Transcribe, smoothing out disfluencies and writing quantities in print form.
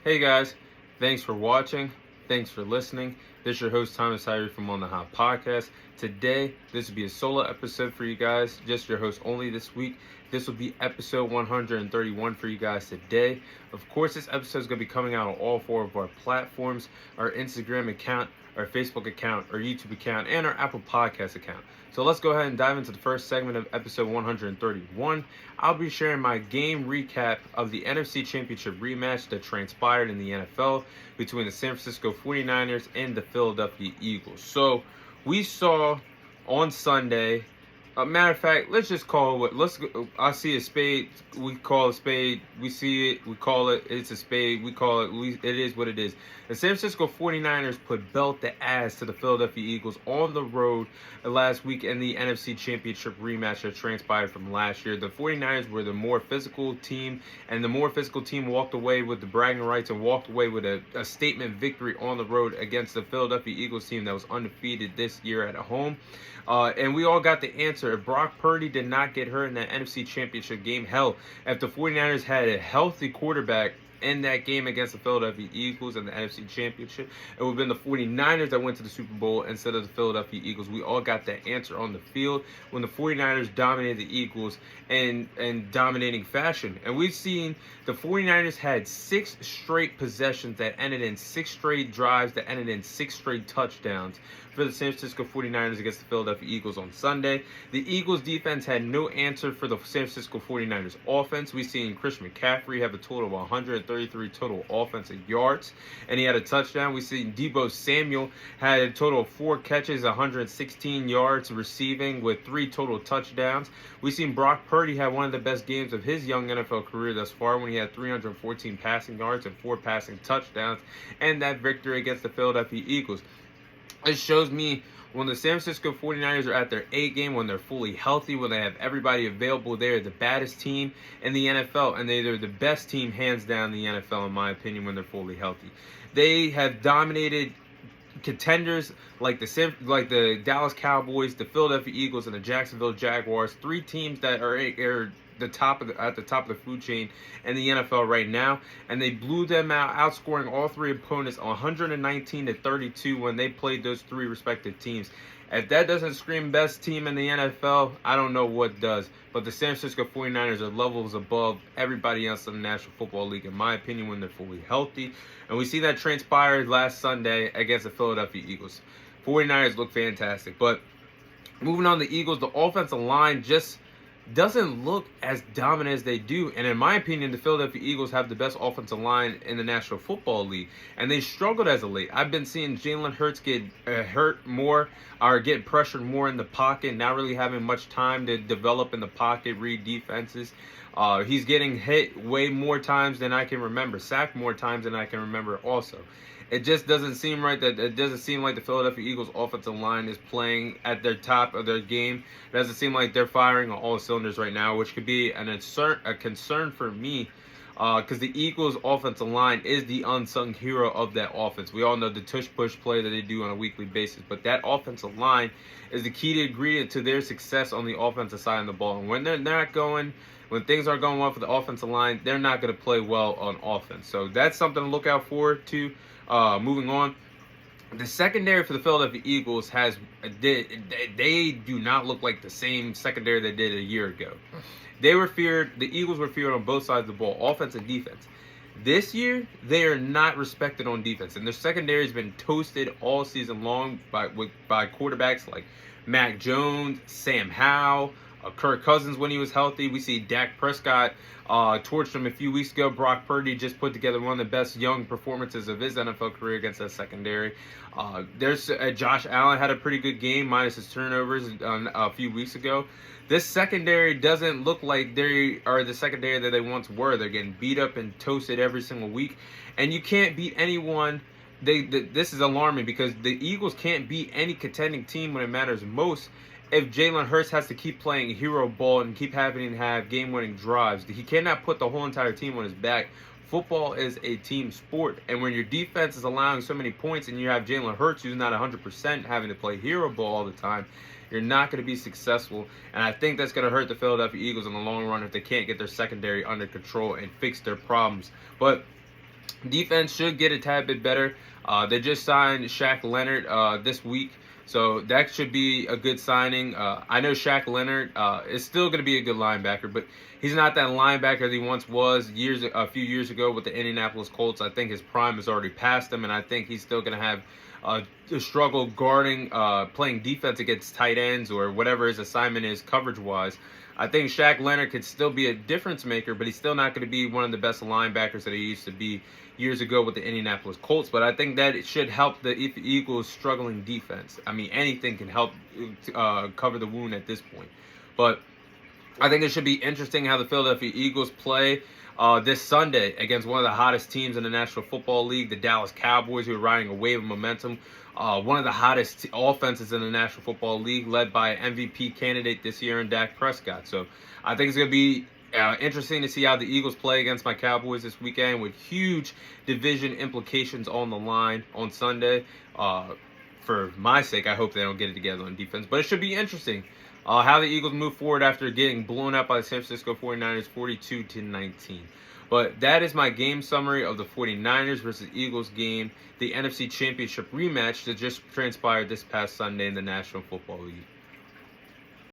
Hey guys, thanks for watching. Thanks for listening. This is your host Thomas Hyrie from On the Hot Podcast. Today, this will be a solo episode for you guys, just your host only this week. This will be episode 131 for you guys today. Of course, this episode is going to be coming out on all four of our platforms: our Instagram account, our Facebook account, our YouTube account, and our Apple Podcast account. So let's go ahead and dive into the first segment of episode 131. I'll be sharing my game recap of the NFC Championship rematch that transpired in the NFL between the San Francisco 49ers and the Philadelphia Eagles. So we saw on Sunday, matter of fact, let's just call it what, I see a spade, we call a spade, we see it, we call it, it's a spade, we call it, it is what it is. The San Francisco 49ers put belt the ass to the Philadelphia Eagles on the road last week in the NFC Championship rematch that transpired from last year. The 49ers were the more physical team, and the more physical team walked away with the bragging rights and walked away with a statement victory on the road against the Philadelphia Eagles team that was undefeated this year at home. And we all got the answer. If Brock Purdy did not get hurt in that NFC Championship game, hell, if the 49ers had a healthy quarterback in that game against the Philadelphia Eagles in the NFC Championship, it would have been the 49ers that went to the Super Bowl instead of the Philadelphia Eagles. We all got that answer on the field when the 49ers dominated the Eagles in dominating fashion. And we've seen the 49ers had 6 straight possessions that ended in 6 straight drives that ended in 6 straight touchdowns for the San Francisco 49ers against the Philadelphia Eagles on Sunday. The Eagles defense had no answer for the San Francisco 49ers offense. We've seen Christian McCaffrey have a total of 133 total offensive yards, and he had a touchdown. We've seen Deebo Samuel had a total of 4 catches, 116 yards receiving with 3 total touchdowns. We've seen Brock Purdy have one of the best games of his young NFL career thus far when he had 314 passing yards and 4 passing touchdowns, and that victory against the Philadelphia Eagles. It shows me when the San Francisco 49ers are at their A game, when they're fully healthy, when they have everybody available, they're the baddest team in the NFL, and they're the best team hands down in the NFL, in my opinion, when they're fully healthy. They have dominated contenders like the Dallas Cowboys, the Philadelphia Eagles, and the Jacksonville Jaguars, 3 teams that are at the top of the food chain in the NFL right now, and they blew them out, outscoring all 3 opponents 119-32 when they played those 3 respective teams. If that doesn't scream best team in the NFL, I don't know what does. But the San Francisco 49ers are levels above everybody else in the National Football League, in my opinion, when they're fully healthy. And we see that transpired last Sunday against the Philadelphia Eagles. 49ers look fantastic. But moving on, the Eagles, the offensive line just doesn't look as dominant as they do. And in my opinion, the Philadelphia Eagles have the best offensive line in the National Football League. And they struggled as of late. I've been seeing Jalen Hurts get hurt more, or get pressured more in the pocket, not really having much time to develop in the pocket, read defenses. He's getting hit way more times than I can remember, sacked more times than I can remember also. It just doesn't seem right. It doesn't seem like the Philadelphia Eagles offensive line is playing at their top of their game. It doesn't seem like they're firing on all cylinders right now, which could be a concern for me, because the Eagles offensive line is the unsung hero of that offense. We all know the tush-push play that they do on a weekly basis, but that offensive line is the key ingredient to their success on the offensive side of the ball. And when they're not going, when things aren't going well for the offensive line, they're not going to play well on offense. So that's something to look out for too. Moving on, the secondary for the Philadelphia Eagles they do not look like the same secondary they did a year ago. They were feared. The Eagles were feared on both sides of the ball, offense and defense. This year, they are not respected on defense, and their secondary has been toasted all season long by quarterbacks like Mac Jones, Sam Howell, Kirk Cousins when he was healthy. We see Dak Prescott torched him a few weeks ago. Brock Purdy just put together one of the best young performances of his NFL career against that secondary. There's Josh Allen had a pretty good game minus his turnovers a few weeks ago. This secondary doesn't look like they are the secondary that they once were. They're getting beat up and toasted every single week, and you can't beat anyone. This is alarming because the Eagles can't beat any contending team when it matters most if Jalen Hurts has to keep playing hero ball and keep having to have game-winning drives. He cannot put the whole entire team on his back. Football is a team sport, and when your defense is allowing so many points and you have Jalen Hurts who's not 100% having to play hero ball all the time, you're not going to be successful. And I think that's going to hurt the Philadelphia Eagles in the long run if they can't get their secondary under control and fix their problems. But Defense should get a tad bit better. They just signed Shaq Leonard this week, so that should be a good signing. I know Shaq Leonard is still going to be a good linebacker, but he's not that linebacker that he once was a few years ago with the Indianapolis Colts. I think his prime has already passed him, and I think he's still going to have a struggle guarding, playing defense against tight ends or whatever his assignment is coverage-wise. I think Shaq Leonard could still be a difference maker, but he's still not going to be one of the best linebackers that he used to be years ago with the Indianapolis Colts. But I think that it should help the Eagles' struggling defense. I mean, anything can help cover the wound at this point. But I think it should be interesting how the Philadelphia Eagles play this Sunday against one of the hottest teams in the National Football League, the Dallas Cowboys, who are riding a wave of momentum. One of the hottest offenses in the National Football League, led by MVP candidate this year in Dak Prescott. So I think it's going to be interesting to see how the Eagles play against my Cowboys this weekend, with huge division implications on the line on Sunday. For my sake, I hope they don't get it together on defense. But it should be interesting how the Eagles move forward after getting blown out by the San Francisco 49ers 42-19. But that is my game summary of the 49ers versus Eagles game, the NFC Championship rematch that just transpired this past Sunday in the National Football League.